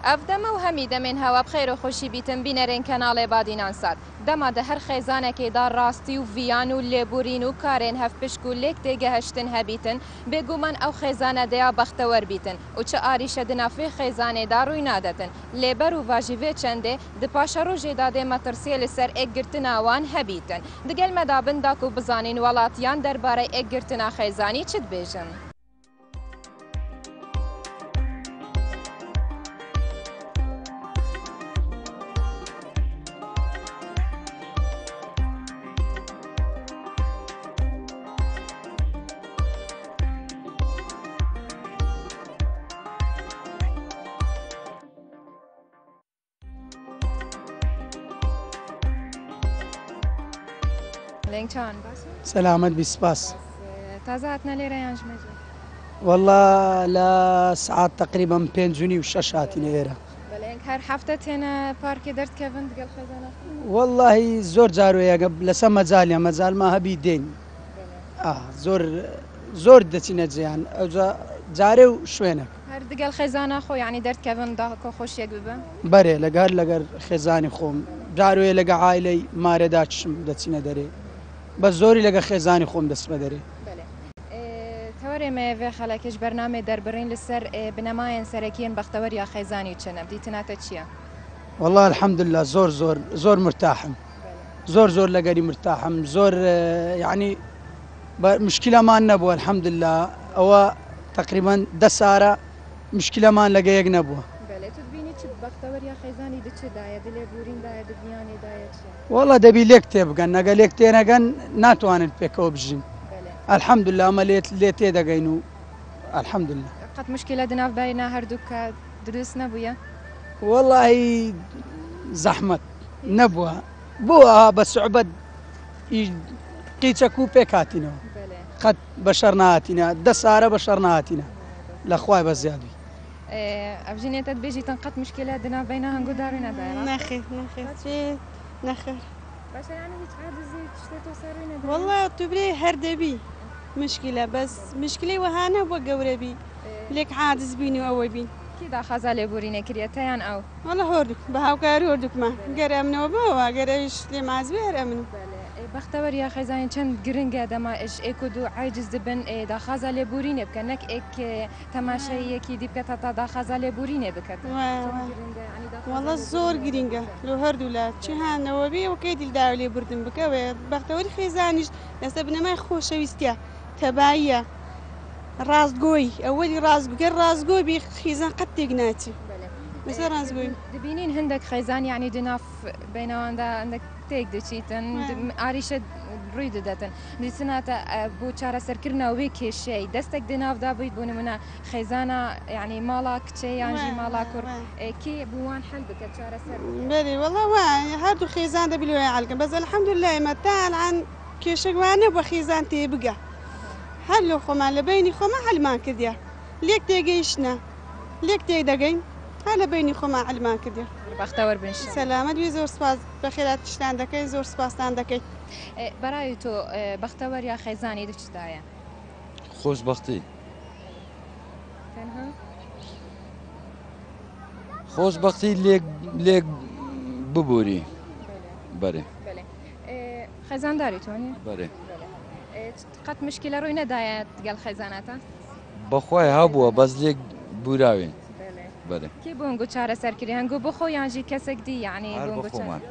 ئەف دەمە و هەمی دەمێن هەوا بخێر و خۆشی بیتن بینەرێن کەناڵێ بادینان سات دەمادە هەر خێزانێکێدا ڕاستی و ڤیان و لێبورین و کارێن هەف پشک و لێک تێگەهشتن هەبیتن بێگومان ئەو خێزانە دەیا بەختەوەر بیتن و چه ئاریشە دنافێ خێزانێدا ڕووی نادەتن لێبەر و ڤاژیڤێ چەندێ دپاشە ڕۆژێدا دێ مەترسیە لەسەر ئێکگرتناوان هەبیتن دگەل مەدابن داک و بزانین وڵاتیان دەربارەی ئێکگرتنا خێزانی چت بێژن. سلامت بسپاس تازه هاتنە لێرە یان ژمێژە؟ والله لە سعات تقریبا 5 و 6 هاتینە ئێرە. بەڵێن هەر هەفتە تێنە پارکێ دەردکەون دگەڵ خێزانە؟ واللهی زۆر جارۆیەگە لەسەر مەجالیە مەجالما هەبی دێن زۆر دەچینە جیان ئەوجا جارێ و شوێنە هەر دگەڵ خێزانە خۆ یعنی دەردکەون داکۆ خۆشیەک ببە؟ بەرێ لەگەر خێزانی خۆم جارۆیە لەگە عایلەی مارەدا چشم دەچینە دەرێ بە زۆری لەگە خێزانی خۆم دەست بە دەرێ. تەوەرێمە vê خەڵکیش بەرنامێ دەربڕین لەسەر بنەمایەن سەرەکیین بەختەوەر یا خێزانی چنە دیتناتە چییە؟ والله الحەمدلله زۆر مرتاحم زۆر لەگەری مرتاحم زۆر یعنی مشکلەمان نەبووە الحەمدلله ئەوە تقریبا 10 سارە مشکلەمان لەگە یەک نەبووە. بەختەوەر یا خێزانی دچدایە دلێبورینندایە دڤیانێدایە چیە؟ والله دەبی لێک تێبگەن نەگە لێک تێنەگەن ناتوانن پێکەوە بژین الحەمدلله ئەمە لێ تێدەگەین و الحەمدلله. قەت مشکلە دناو باینە هەردووکە دروست نەبووە؟ واللهی زەحمەت نەبووە بووە بە سوعبەت قیچەک و پێک هاتینەوە قەت بەشەر نهاتینە 10 سارە بەشەر نهاتینە لەخوای بە زیادی. ئەبژینێتت بێژیتن قەت مشکلە دنا بینە هەنگۆ داروی نەدایە؟ نەخێر والله توبرێ هەر دەبی مشکلە بەس مشکلی وەهانە بۆ گەورەبی لێک عادز بین و ئەوە بین. کی داخەزا لێبورینە کریەتەیان ئەو؟ والله هۆردوک بە هاوکاری هۆردوکمە گەرە ئەمنەوە بەوە گەرەویش لێ مازبێ هەر ئەمن. بەختەوەر یا خێزانی چەند گرنگە دەما ئێک و دوو عاجز دبن داخەزا لێبورینێ بکەن نەک ئێک تەماشاییەکی دی بکەتە تا داخەزا لێبورینێ بکەن. والله زۆر گرینگە لە هەردوو لە چی هانەوە بێ وەکەی دیلداوی لێبوردن بکەوێ بەختەوەری خێزانیش لەسەر بنەمای خۆشەویستە تەباییە ڕاستگۆی ئەوەی ڕاستگەر ڕاستگۆی بێ خێزان قەت تێک ناچی بەسەر ڕاستگۆی دبینین هەندێک خێزان یعنی دناف بینەوەندا هەندێک تێک دەچیتن ئاریشە ڕووی دەدەتن دیسناتە بۆ چارەسەرکردنەوە وێ کێشەی دەستێک دناودا بیت بوون منە خێزانە یعنی ماڵا کچێ یانژی ماڵا کوڕ کێ بوان هەل بکە چارەسەر بەێ وەڵا وایە هەردوو خێزان دەبی لێ عەلگەن بەس الحەمدولله ئێمە تا الان کێشەوانە بە خێزان تێبگە هەر لە خۆمان لە بینی خۆمە هەلمان کردیا لێک تێگەیشتە لێک تێک دەگەین تا لە بینی خۆمان هەلمان کردیا. بەختەوەر بن سەلامەت وی زۆر سپاس بەخێرات تشتان دەکەی زۆر سپاسان دەکەیت. بەڕای تۆ بەختەوەر یا خێزانی دچدایە؟ خۆشبەختی خۆشبەختی لێک ببووری بەرێ خێزانداری تۆنی؟ بەرێ قەت مشکلە ڕووی نەدایە گەڵ خێزاناتە؟ بەخوای هەبووە بەس لێک بوراوێن بەرێ کێ بۆ هەنگۆ چارەسەرکردی هەنگۆ بۆ خۆ یانژی کەسێک دی یعنی خۆمان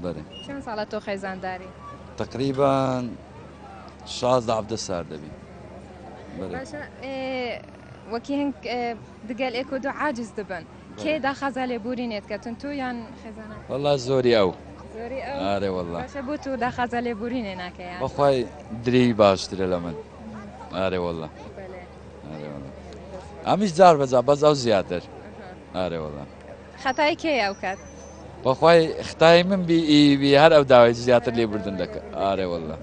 بەرێ. چەند ساڵە تۆ خێزانداری؟ تقریبا 16 سار دەبی. وەکی هەنگ دگەل ئێک و دوو عاجز دەبن کێ داخەزا لێبورینێت کەتن تۆ یان خێزانە؟ والله زۆری ئەو زۆری ئەو ئارێ والله باشە بۆ تۆ داخەزا لێبورینێ ناکەیان بەخوای درێی باشترە لە من ئارێ والله ئەمیش جار بەجا بەس ئەو زیاتر ئارێ والله. خەتای کێ ئەو کات؟ بەخوای خەتای من بی هەر ئەو داوای زیاتر لێبوردن دەکە ئارێ والله.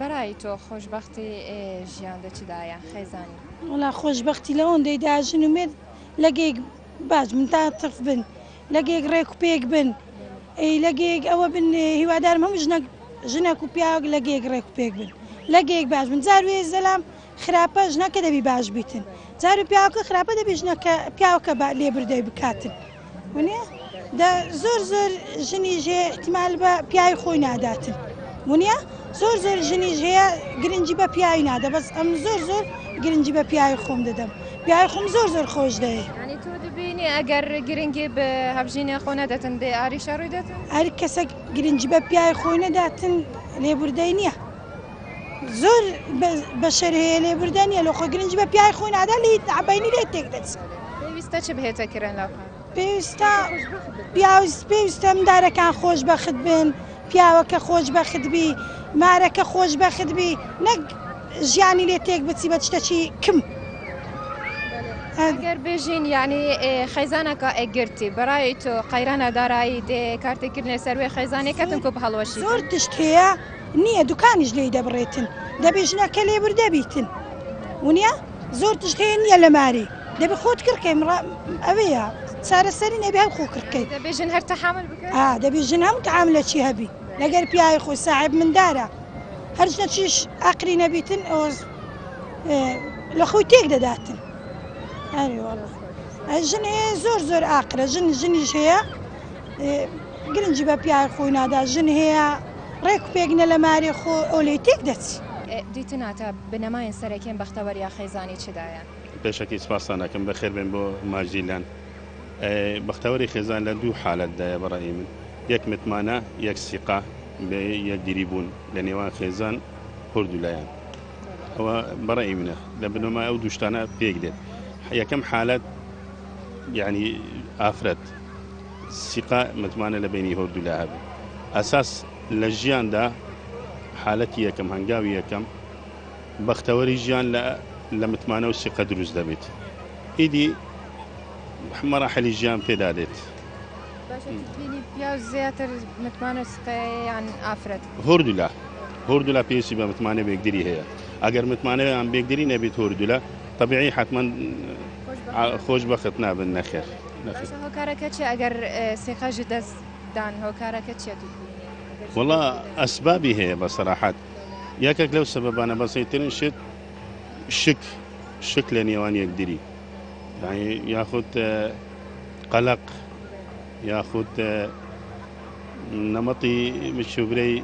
بەرای تۆ خۆشببختی ژیان دەچدایە خێزانی وڵا خۆشببختی لەوەندەی داژن و مێت لەگەیەک باش من تا تف بن لەگەیەک ڕێک و پێک بن لەگەیەک ئەوە بن هیوادارم هەموو ژنەک و پیاوەک لەگەیەک ڕێک و پێک بن لەگەیەک باش بن جاروێ زەلام خراپە ژنەکە دەبی باش بیتن جار و پیاوەکە خراپە دەبی ژنەکە پیاوەکە لێبوردەی بکاتن وانە زۆر زۆر ژنیش هەیە احتیمال بە پیاوی خۆی ناداتن وانە زۆر ژنیش هەیە گرنگی بە پیاوی نادە بەس ئەم زۆر گرنگی بە پیاوی خۆم دەدەم پیاوی خۆم زۆر خۆش دەیە ینی تۆ دەبینی ئەگەر گرنگی بە هەبژینە خۆ نەدەتن دێ ئاریشە ڕووی دەتن هەر کەسە گرنگی بە پیاوی خۆی نەداتن لێبوردەی نییە زۆر بەشەر هەیە لێبوردە نیە لە خۆ گرنگی بە پیاوی خۆی نادا لە عبینی لێ تێک دەچێت پێویستە چ بهێتە کرن لەو پێویستە پێویستە مندارەکان خۆشبەخت بن پیاوەکە خۆشبەخت بی مارەکە خۆشبەخت بی نەک ژیانی لێ تێک بچی بە شتێکی کم ئەگەر بێژین یعنی خەیزانەکە ئەگرتی بەڕای تۆ قەیرانە دارایی دێ کارتێکردنێ سەروێ خەیزانێکەتن کۆ بەهەڵوەشی زۆر تشت هەیە نییە دوکانیش لێی دەبڕێتن دەبێ ژنەکە لێبوردەبیتن ونیە زۆر تشت هەیە نییە لە ماری دەبێ خۆت کڕکەی ئەوەیە چارەسەری نەبێ هەم خۆ کڕکەی دەبێژن هەر تەحامل بکەن دەبێ ژن هەم تەعاملە چی هەبی لەگەر پیاوی خۆی ساحب مندارە هەر ژنە چیش ئاقری نەبیتن ئەو لە خۆی تێک دەداتن ژن هەیە زۆر ئاقرە ژنیش هەیە گرنگی بە پیاوی خۆی نادا ژن هەیە ڕێک و پێکنە لە ماری خۆ ئەو لێ تێک دەچی دیتناتە بنەمایان سەرەکەن بەختەوەریا خەیزانی چدایە پێشەکی سپاسانەکەم بەخێر بێن بۆ ماژیلان بەختەوەری خێزان لە دوو حالەتدایە بەڕای من یەک متمانە یەک سیقا بە یەک دیریبوون لە نێوان خێزان هەردوولایەن ئەوە بەڕای منە لە بنەما ئەو دووشتانە پێک دێت یەکەم حالەت یعنی ئافرەت سیقا متمانە لە بینی هەردوولا هەبێت ئەساس لە ژیاندا حالەتی یەکەم هەنگاوی یەکەم بەختەوەری ژیان لە متمانە و سیقە دروست دەبێت ئیدی مەراحلی ژیان پێدا دێت پیا زیاتر متمانە سقەیان ئافرەت هەردوولا پێویستی بە متمانە بێکدری هەیە ئەگەر متمانەیان بێکدری نەبێت هەردوولا طبیعی حتما خۆشبەخت نابن نەخێر هۆکارەکە چی ئەگەر سێقەژی دەستدان هۆکارەکە چێت وڵا ئەسبابی هەیە بە سەراحەت یەکێک لەو سەبەبانە بەسەیترن شک لە نێوان یەکدری یاخود قەلق یاخود نەمەتی مشوبرەی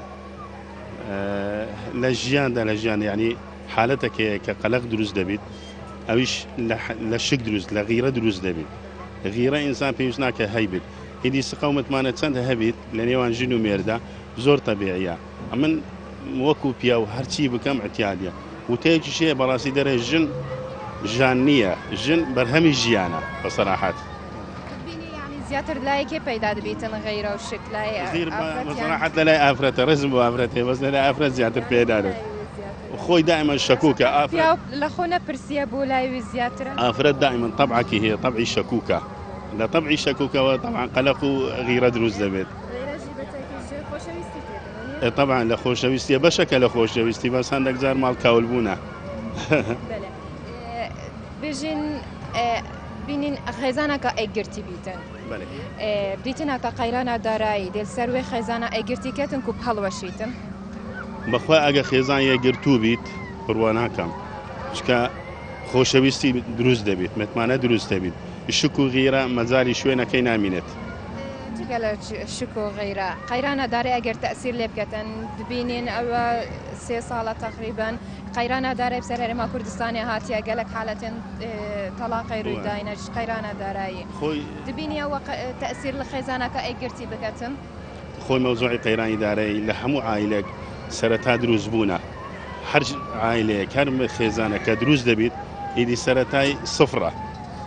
لە ژیان یعنی حالەتێکەیە کە قەلق دروست دەبێت ئەویش لە شک دروست لە غیرە دروست دەبێت غیرە ئینسان پێویست ناکە هەیبێت هیدی سقە و متمانە چەند هەبێت لە نێوان ژن و مێردا زۆر تەبیعیە ئەمن وەکو پیا و هەرچی بکەم ئەتیادیە وتەیەکی شەیە بەڕاستی دەرێ ژان نییە ژن بەرهەمی ژیانە بە سەراحەت زیاتر لایەکێ پەیدا دەبێتن غەیرە و شک بەسەراحەت لە لای ئافرەتە ڕزم بۆ ئافرەتێ بەس لە لای ئافرەت زیاتر پێدادێت خۆی دائما شەکوکە لە خۆ نەپرسیە بۆ لایوی زیاترە ئافرەت دائما طبعێکی هەیە طبعی شەکوکە لە طبعی شەکوکەوە طبعا قەلق و غیرە دروست دەبێت طبعا لە خۆشەویستیە بەشەکە لە خۆشەویستی بەس هەندێک جار ماڵ کاول بوونە بژین بینین خێزانەکە ئەگرتی بیتن دیتنەکە قەیرانە دارایی دێل سەروێ خێزانە ئەگرتیکەتن و هەڵوەشیتن بەخوا ئەگە خێزان یەگرتوو بیت بڕوا ناکەم چکە خۆشەویستی دروست دەبێت متمانە دروست دەبێت شک و غیرە مەجای شوێنەکەی نامینێت جگە لە شک و غیرە قەیرانە دارێ ئەگەر تەسیر لێ بکەتن دبینین ئەوە 3 ساڵە تقریبان قەیرانە دارێ بسەر هەرێما کوردستانی هاتیە گەلک حالەتێن تەلاقی ڕوویداینە قەیرانە دارایی دبینی ئەوە تەسیر لە خێزانەکە ئەگرتی بکەتن خۆی مەوزوعی قەیرانی دارایی لە هەموو عایلێک سەرەتا دروست بوونە هەر عایلەیەک هەر خێزانەکە دروست دەبێت ئیدی سەرەتای سفرە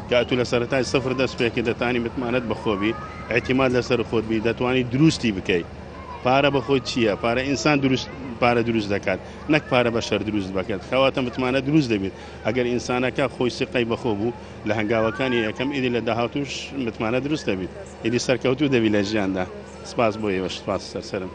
کە ئەتو لە سەرەتای سفر دەست پێکە دەتانی متمانەت بەخۆبی اعتیماد لەسەر خۆت بی دەتوانی دروستی بکەیت پارە بەخۆی چییە پارە ئینسان پارە دروست دەکات نەک پارە بەشەر دروست بکات کەواتە متمانە دروست دەبێت ئەگەر ئینسانەکە خۆی سقەی بەخۆ بوو لە هەنگاوەکانی یەکەم ئیدی لە داهاتوش متمانە دروست دەبێت ئیدی سەرکەوتوو دەبی لە ژیاندا سپاس بۆ ئێوە سپاس سەرسەرم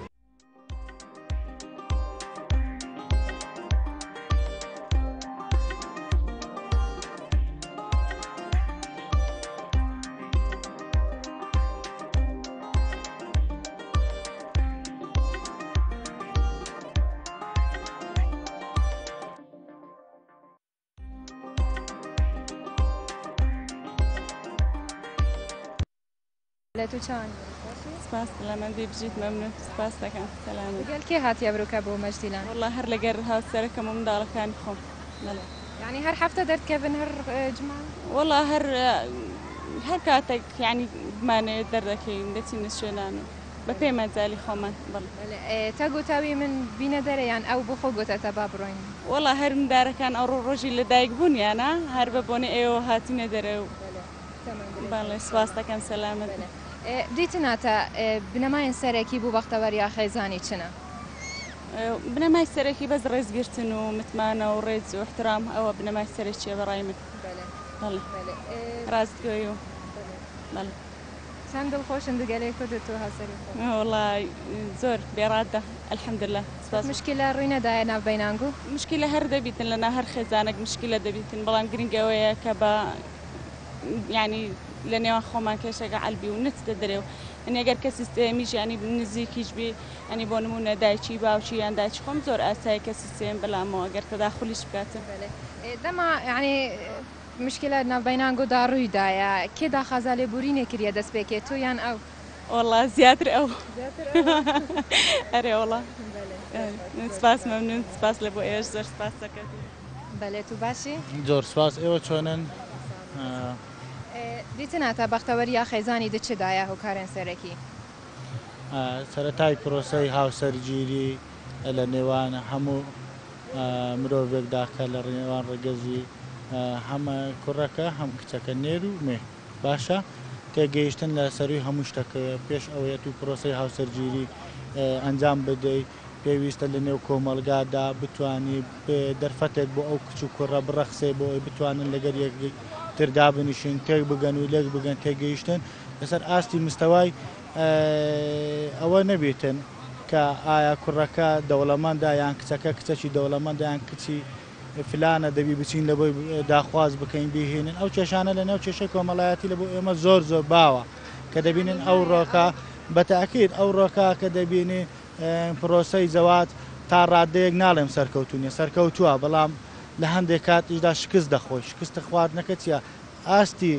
لە تو چاوان سپاس سلامەندی بژیت مەمنون سپاس دەکەم سەلامت گەل کێ هاتیە بروکە بۆ مەجدیلان والله هەر لەگەر هاوسەرەکەم و منداڵەکانی خۆم یعنی هەر هەفتە دەردکەبن هەر جمعە والله هەر کاتێک یعنی بمانەوێت دەردەکەین دەچینە شوێنان و بە پێمەجای خۆمان تا گوتاوی من بینە دەرەیان ئەو بۆ خۆ گوتەتە با بڕۆین والله هەر مندارەکان ئەو ڕۆژی لە دایک بوون یانە هەر بە بۆنە ئێوە هاتینە دەرە و باڵێ سپاس دەکەم سەلامت دیتناتە بنەمایان سەرەکی بوو بەختەوەریا خەیزانی چنە بنەمای سەرەکی بەس ڕێزگرتن و متمانە و ڕێز و احترام ئەوە بنەمای سەرەکیە بەڕای من ڕاستگۆی و چەند دڵخۆشن دگەلەی خودت و هەسەری وڵای زۆر بێڕادە ئەلحەمدوللا سپاس مشکلە ڕووی نەدایە ناوبەینانگو مشکلە هەر دەبیتن لەنا هەر خێزانێک مشکلە دەبیتن بەڵام گرنگەوەیە کە بە ینی لە نێوان خۆمان کێشەکە عەلبی و نچدە دەرێ و ئەگەر کە سیستێمیش ینی نزیکیش بێ ئەنی بۆ نمونە دایکی باوکی یان دایکی خۆم زۆر ئاسایی کە سیستێم بەلامەوە ئەگەر تەداخولیش بکاتن دەما ینی مشکلە ناوبەینانگودا ڕوویدایە کێدا خەزا لێبورینێ کردە دەست پێکێت تۆ یان ئەو والله زیاتر ئەو ئەرێ وڵا سپاس مەمنون سپاس لە بۆ ئێش زۆر سپاس دەکەم بەلێت و باشی زۆر سپاس ئێوە چۆنن دیتناتە بەختەوەریا خێزانی دچدایە هۆکارێن سەرەکی سەرەتای پرۆسەی هاوسەرگیری لە نێوان هەموو مرۆڤێکدا کە لە نێوان ڕێگەزی هەمە کوڕەکە هەم کچەکە نێر و مێ باشە تێگەیشتن لە سەروی هەموو شتەکە پێش ئەوەیەت و پرۆسەی هاوسەرگیری ئەنجام بدەیت پێویستە لە نێو کۆمەلگادا بتانی دەرفەتێک بۆ ئەو کچ و کوڕە بڕەخسێ بۆ ئەوی بتوانن لەگەر تردا بنیشین تێک بگەن و لێک بگەن تێگەیشتن لەسەر ئاستی مستەوای ئەوە نەبێتن کە ئایا کوڕەکە دەوڵەمەندە یان کچەکە کچەکی دەوڵەمەندە یان کچی فلانە دەبی بچین لە بۆی داخواز بکەین بهێنن ئەو کێشانە لە نێو کێشەی کۆمەڵایەتی لە بۆ ئێمە زۆر زۆر باوە کە دەبینن ئەو ڕۆکە بەتاکید ئەو ڕۆکە کە دەبینی پرۆسەی زەوات تا ڕادەیەک ناڵێم سەرکەوتونیە سەرکەوتووە بەڵام لە هەندێک کاتیشدا شکست دەخۆی شکستە خواردنەکە چیە ئاستی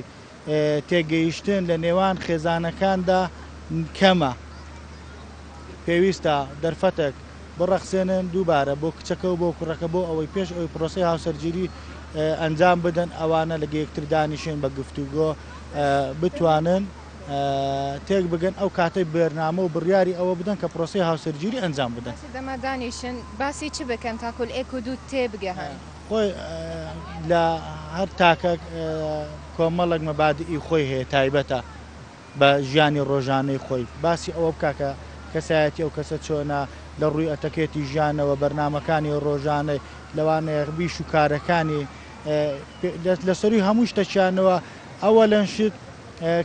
تێگەیشتن لە نێوان خێزانەکاندا کەمە پێویستە دەرفەتێک بڕەخسێنن دووبارە بۆ کچەکە و بۆ کوڕەکە بۆ ئەوەی پێش ئەوی پرۆسی هاوسەرگیری ئەنجام بدەن ئەوانە لە یەکتر دانیشێن بە گفتوگۆ بتوانن تێک بگەن ئەو کاتەی بەرنامە و بڕیاری ئەوە بدەن کە پرۆسی هاوسەرگیری ئەنجام بدەن دەما دانیشن باسی چ بکەن تاکل ئێک و دوو تێبگەهن خۆی لە هەر تاکە کۆمەڵک مەبادئی خۆی هەیە تایبەتە بە ژیانی ڕۆژانەی خۆی باسی ئەوە بکاکە کەسایەتی ئەو کەسە چۆنە لە ڕووی ئەتەکێتی ژیانەوە بەرنمەکانی ڕۆژانەی لەوانەیە بیش و کارەکانی لەسەروی هەموو شتەچیانەوە ئەوە لەنشت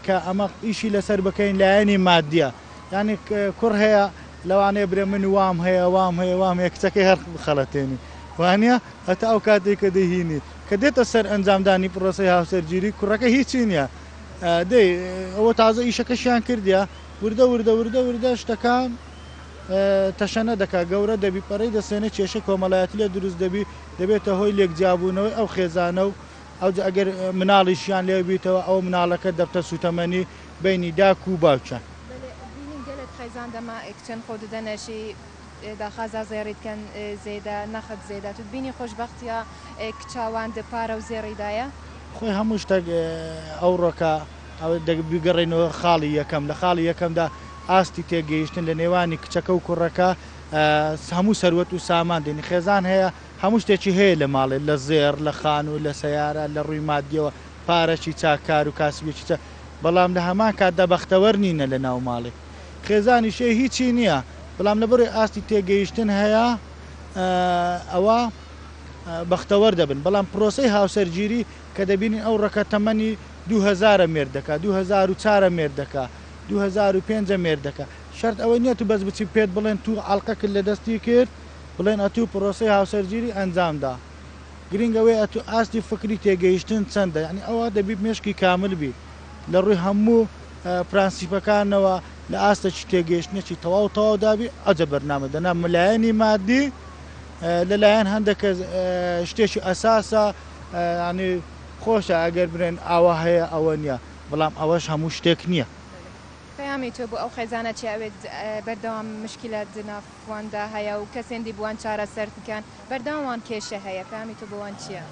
کە ئەمە ئیشی لەسەر بکەین لایەنی مادیە ینی کوڕ هەیە لەوانەیە برێ من وام هەیە وام هەیە کچەکەی هەر بخەڵەتێنی وانە هەتا ئەو کاتێک کە دەهینی کە دێتە سەر ئەنجامدانی پرۆسەی هاوسەرگیری کوڕەکە هیچی نییە دەی ئەوە تازە ئیشەکەشیان کردیا وردە شتەکان تەشەنە دەکات گەورە دەبی پەڕی دەسێنە کێشە کۆمەڵایەتی لە دروست دەبێتە هۆی لێکجیابوونەوەی ئەو خێزانە و ئەو ئەگەر مناڵیشیان لێ بیتەوە ئەو مناڵەکە دەبتە سوتەمەنی بینی داک و باوچە گەلت خەیزان دەما چەند خۆ دەنەشی داخوازا زێڕیتکەن زێدە نەخت زێدا تو بینی خۆشببختیە کچاوان دپارە و زێڕیدایە خۆی هەموو شتێک ئەو ڕۆکە بیگەڕێنەوە خاڵی یەکەم لە خاڵی یەکەمدا ئاستی تێگەیشتن لە نێوانی کچەکە و کوڕەکە هەموو سەروەت و سامان دێنی خێزان هەیە هەموو شتێکی هەیە لە ماڵێ لە زێر لە خان و لە سەیارە لە ڕووی مادیەوە پارەکی چاکار و کاسبێکی چە بەڵام لە هەمان کاتدا بەختەوەر نینە لە ناو ماڵێ خێزانی شێ هیچی نییە بەڵام لەبەر ئاستی تێگەیشتن هەیە ئەوە بەختەوەر دەبن بەڵام پرۆسەی هاوسەرگیری کە دەبینین ئەو ڕەکە تەمەنی 2000 مێر دەکا 2004 مێر دەکا 2005 مێر دەکا شەرت ئەوەی نییە تو بەس بچی پێت بڵێن تو ئاڵلقەکرد لە دەستی کرد بڵێن ئەتوو پرۆسەی هاوسەرگیری ئەنجامدا گرنگەوەی ئەتو ئاستی فکری تێگەیشتن چەندە یعنی ئەوە دەبی مێشکی کامل بی لە ڕووی هەموو پرانسیپەکانەوە لە ئاستەی تێگەیشتنێکی تەواو تەواودابی ئەجە بەرنامە دەنا ملایەنی مادی لەلایەن هەندێکە شتێکی ئەساسە ینی خۆشە ئەگەر برێن ئاوا هەیە ئەوە نییە بەڵام ئەوەش هەموو شتێک نییە پەیامی تۆ بۆ ئەو خێزانە چی ئەوێت بەردەوام مشکلات نافواندا هەیە و کەسێندی بووان چارەسەر بکەن بەردەوام کێشە هەیە پەیامی تۆ بۆوان چییە؟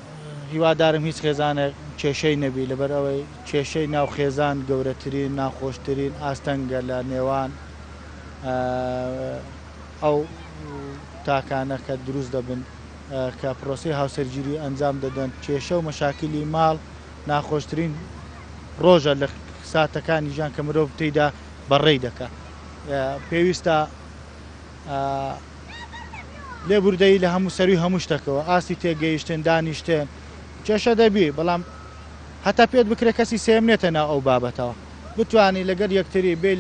هیوادارم هیچ خێزانێک کێشەی نەبی لەبەر ئەوەی کێشەی ناو خێزان گەورەترین ناخۆشترین ئاستەنگە لە نێوان ئەو تاکانە کە دروست دەبن کە پرۆسی هاوسەرگیری ئەنجام دەدەن کێشە و مەشاکلی ماڵ ناخۆشترین ڕۆژە لە ساتەکانی ژیان کە مرۆڤ تێیدا بەڕێی دەکات پێویستە لێبوردەیی لە هەموو سەروی هەموو شتەکەەوە ئاستی تێگەیشتن دانیشتێن کێشە دەبی بەڵام هەتا پێت بکرێت کەسی سێمنێتە ناو ئەو بابەتەوە بتانی لەگەر یەکتری بێ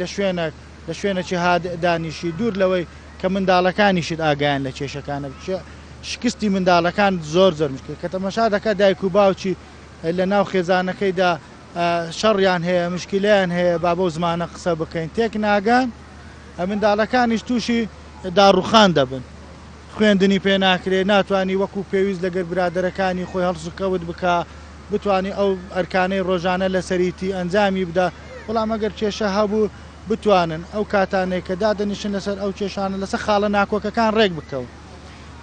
لە شوێنێکی دانیشی دوور لەوەی کە منداڵەکانیشت ئاگیان لە کێشەکانە شکستی منداڵەکان زۆر مشکل کە تەمەشا دەکات دایک و باوکی لە ناو خێزانەکەیدا شەڕیان هەیە مشکلیان هەیە با بۆ زمانە قسە بکەین تێک ناگەن منداڵەکانیش تووشی داڕوخان دەبن خوێندنی پێ ناکرێت ناتوانانی وەکو پێویست لەگەر برادەرەکانی خۆی هەڵسوکەوت بکە بتانی ئەو ئەرکانەی ڕۆژانە لە سەریتی ئەنجامی بدە بەڵام ئەگەر کێشە هەبوو بتوانن ئەو کاتانێک کە دادەنیشن لەسەر ئەو کێشانە لەسەر خاڵە ناکۆکەکان ڕێک بکەون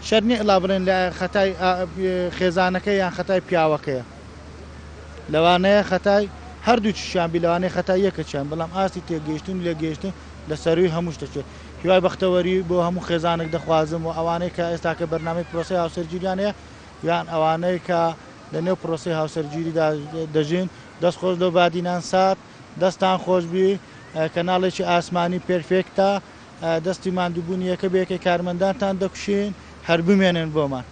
شەرنی ئەلا بڵێن لە خەتای خێزانەکەی یان خەتای پیاوەکەیە لەوانەیە خەتای هەردووچیان بی لەوانەیە خەتای یەکەچیان بەڵام ئاستی تێگەیشتن لێگەیشتن لە سەروی هەموو شتەچێت هیوای بەختەوەری بۆ هەموو خێزانێک دەخوازم و ئەوانەی کە ئێستا کە بەرنامەی پرۆسی هاوسەرگیریانەیە یان ئەوانەی کە لە نێو پرۆسی هاوسەرگیریدا دەژین دەست خۆش لەو بادینان سات دەستان خۆشببی کەناڵێکی ئاسمانی پێرفێکتە دەستی ماندووبوونی یەکە بەیەکەی کارمەندانتان دەکوشین هەر بمێنن بۆمان.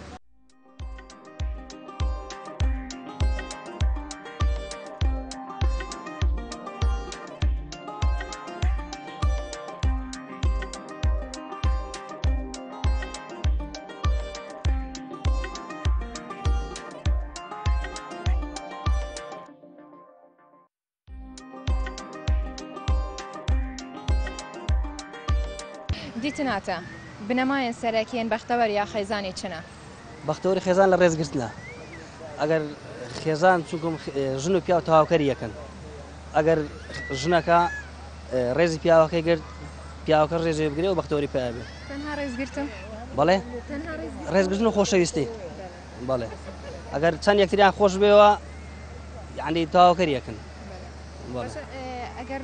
دیتناتە بنەمایەن سەرەکیان بەختەوەر یا خێزانی چنە؟ بەختەوەری خێزان لە ڕێزگرتنە ئەگەر خێزان چونکم ژن و پیا و تەواوکەری یەکەن ئەگەر ژنەکە ڕێزی پیاوەکەی گرت پیاوەکە ڕێژێ بگرێ و بەختەوەری پیا بێ تەنها ڕێزگرتن؟ بەڵێ ڕێزگرتن و خۆشەویستی بەڵێ ئەگەر چەند یەکتریان خۆش بێەوە یعنی تەواوکەری یەکەن ئەگەر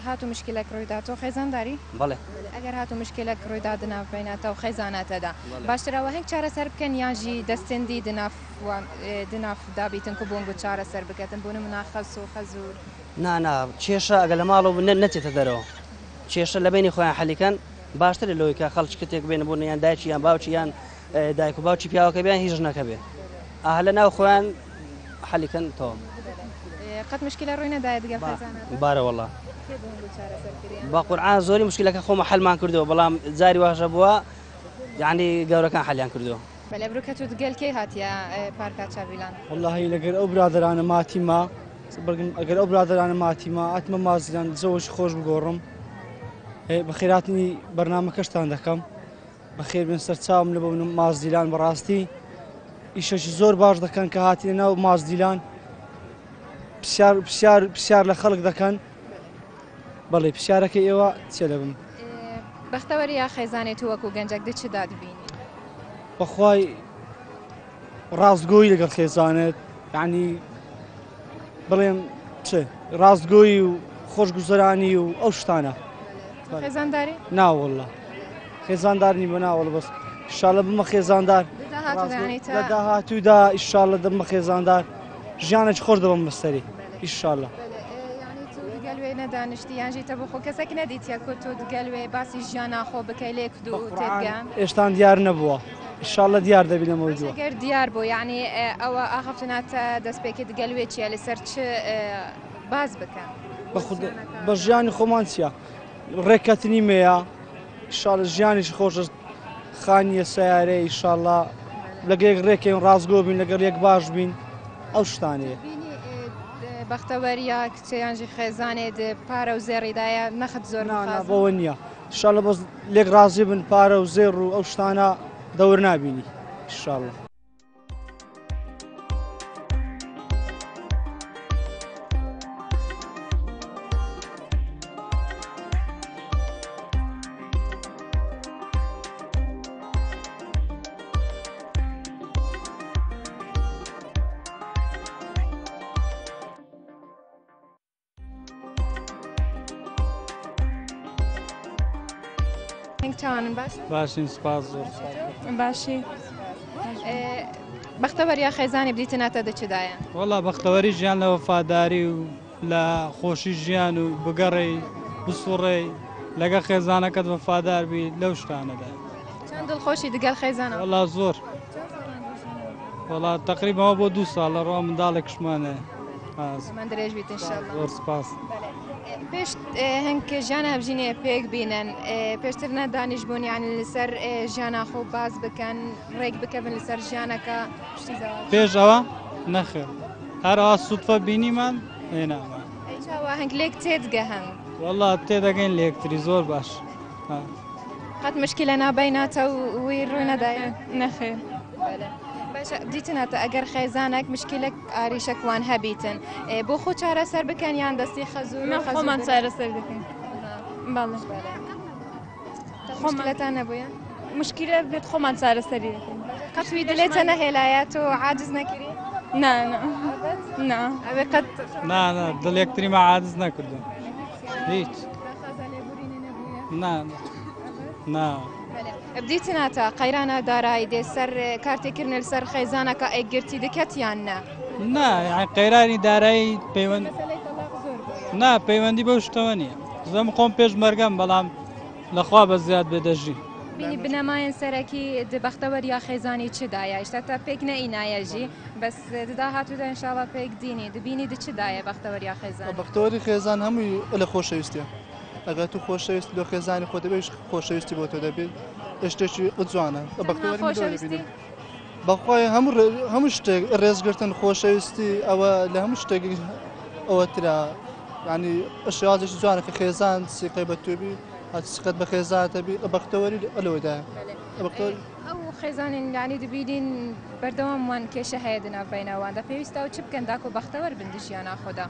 هاتو مشکلێک ڕوویداتەوە خێزانداری؟ بەڵێ ئەگەر هاتو مشکلێک ڕوویدا دناوبیناتەوە خێزاناتەدا باشترەوە هەنگ چارەسەر بکەن یانژی دەستێندی دناف دابیتن کە بۆن بۆ چارەسەر بکەتن بۆ نمونا خەز و خەزور نا کێشە ئەگە لە ماڵەوە نەچێتە دەرەوە کێشە لە بینی خۆیان حەلیکەن باشتر لەوەی کە خەڵک شتێک بێنە بۆ یان دایکی یان باوکی یان دایک و باوکی پیاوەکە بیان هیچ ژنەکە بێ لە ناو خۆیان حەلیکەن تەواو قەت مشکلە ڕووی نەدایە دیگە خێزانات بارە وەڵڵا بە قورعان زۆری مشکلەکە خۆمە حەلمان کردەوە بەڵام جاری واشە بووە یعنی گەورەکان حەلیان کردەوە بەلێ بروکە تو دگەل کەی هاتیە پارکا چاویلان واللهی لەگەر ئەو برادرانە ماتیما ئەگەر ئەو برادرانە ماتیما ئەتمە مازیلان زەوەش خۆش بگۆڕم بە خێراتنی بەرنامەکەشتان دەکەم بەخێر بن سەرچاوم لە بۆ مازدیلان بەڕاستی ئیشەشی زۆر باش دەکەن کە هاتیە ناو مازدیلان پرسیار لە خەڵک دەکەن بەڵێ پرسیارەکەی ئێوە چێ دەبم بەختەوەری یا خێزانێت تو وەکو گەنجەک دە چ دادبینی بەخوای ڕاستگۆیی لەگەڵ خێزانێت یعنی بڵێم چ ڕاستگۆیی و خۆشگوزەرانی و ئەو شتانە خێزانداری؟ ناوەڵڵا خێزاندارنی بە ناوەڵە بەس ئیشاڵە بمە خێزاندار لە داهاتوودا ئیشاڵە دەبمە خێزاندار ژیانێک خۆش دەبم بەسەری ئیشاڵە دگەلوێ نەدانشتی یانژی تە بۆ خۆ کەسێک نەدیتە کۆ تۆ دگەلوێ باسی ژیانە خۆ بکەی لێک و تێگەن ئێشتان دیار نەبووە ئیشاڵە دیار دەبی لەمەوەجووە گەر دیار بوو یعنی ئەوە ئاخەفتناتە دەستپێکی دگەلوێ چیە لەسەر چ باز بکەن بە ژیانی خۆمان چیە ڕێککەتنی مەیە ئیشاڵە ژیانیش خۆشە خانیە سیارەی ئیشاڵە لەگەڵ ڕێکین ڕازگۆ بین لەگەڵ یەک باش بین ئەو شتانەیە بەختەوەریە کچیانژی خێزانێت پارە و زێڕیدایە نەخت زۆر بەوە نییە ئیشاڵە بەس لێک ڕازی بن پارە و زێڕ و ئەو شتانە دەور نابینی ئیشاڵە هەنگ چاوانن باش باشین سپاس زۆر باشی بەختەوەریا خێزانی بریتناتە دەچدایە وەڵا بەختەوەری ژیان لە وەفاداری و لە خۆشی ژیان و بگەڕێی بسوڕێ لەگە خێزانەکەت وەفادار بی لەو شتانەدا چەند دڵخۆشی دەگەڵ خێزانەوە وەڵا زۆر وەڵا تقریبەوە بۆ 2 ساڵ لە ڕۆ منداڵێکشمانە من درێژ بیت انشاءالله زۆر سپاس پێش هەنگ ژیانە هەبژینێ پێک بینن پێشتر نەدانیش بوون یانی لەسەر ژیانە خۆ باز بکەن ڕێک بکەبن لەسەر ژیانەکە پشتی زەواج پێش ئەوە نەخێر هەرەوە سوودفە بینیمان هێنامان چاوە هەنگ لێک تێدگەهن وەڵا تێدەگەین لە یەکتری زۆر باش قەت مشکلە نابیناتە و وی ڕووی نەدایە نەخێر باشە دیتناتە ئەگەر خێزانێک مشکلێک ئاریشەکوان هەبیتن بۆ خۆ چارەسەر بکەن یان دەستی خەزوو خۆمان چارەسەر دەکەین باڵێ خۆمەلەتان نەبووە مشکلە بێت خۆمان چارەسەری دەکەین قەتوی دلێتە نەهێلایەت و عاجز نەکردی نا ئەوێ قەت نا دڵ یەکتریمە عاجز نەکردم هیچ نا بدیتناتە قەیرانە دارایی دێ سەر کارتێکردن لەسەر خێزانەکە ئەگرتی دەکەت یان نا نا قەیرانی دارایی پەیوەند نا پەیوەندی بەو شتەوە نییە زەم خۆم پێش مەرگەم بەڵام لەخوا بە زیاد بێدەژی بینی بنەمایەن سەرەکی دبەختەوەریا خێزانی چدایە شتە پێک نەئینایەژی بەس ددا هاتوودا ئینشاڵڵا پێک دینی دبینی دچدایە بەختەوەریا خێزان بەختەوەری خێزان هەمووی لە خۆشەویستە ئەگەر تو خۆشەویست لە خێزانی خۆ دەبێت خۆشەویستی بۆ تۆ دەبێت شتێکی جوانە بەختەوەری بەخوای هەموو شتێک ڕێزگرتن خۆشەویستی ئەوە لە هەموو شتێک ئەوە ترا ینی شێوازێکی جوانە کە خێزان سیقەی بە توێبی سقەت بە خێزانەتەبی بەختەوەری ئەلەوەدایە ئەو خێزانین لانی دبینین بەردەواموان کێشە هەیە دناوبینەوەواندا پێویستە و چ بکەن داکۆ بەختەوەر بندژیانە خۆدا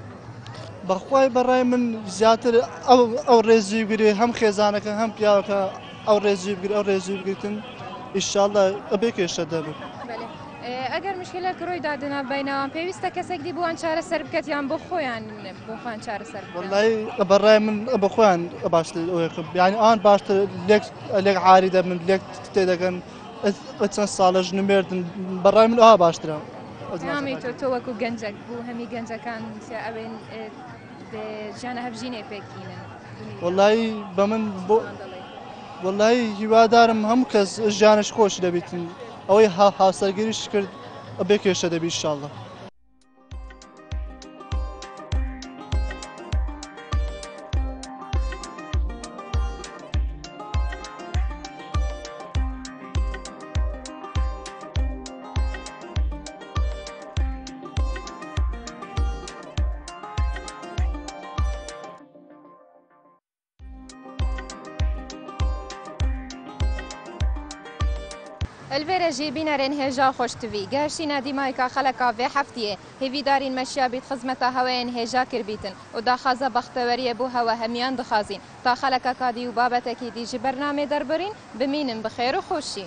بەخوای بەڕای من زیاتر ئەو ڕێزی بگرێ هەم خێزانەکە هەم پیاوەکە ئەو ڕێزی بگیر ئەو ڕێزی بگریتن ئیشاڵڵا ئەبێ کێشە دەبێت ئەگەر مشکلە ڕۆی دادنا بینەوان پێویستە کەسێک دی بووان چارەسەر بکەت یان بۆ خۆیان بۆ خۆیان چارەسەر وڵی بەڕای من بە خۆیان باشتر بیانی ئان باشتر لێک عاری دەبن لێک تێدەگەن چەند ساڵە ژنمێردن بەڕای من ئەوها باشترە نامی تۆ وەکو گەنجەک بوو هەمی گەنجەکان ئەوێن ژیانە هەبژینێ پێکینن وڵی بە من بۆ وڵی هیوادارم هەموو کەس ژیانش خۆش دەبیتن ئەوەی هاوسەرگیریش کرد ئەبێ کێشە دەبی ئینشاڵڵا الفيرجي بينارين هجا خوشتوي گهشتینا دیمایکا خلقا و هفتیه هیویدارین مشیا بیت خزمتا هوین هجا کربیتن و دا خازا بختوری بو هوا همیان دخازین تا خلقا کادی و بابتکی دیجی برنامه دربرین بمینن بخیر و خوشی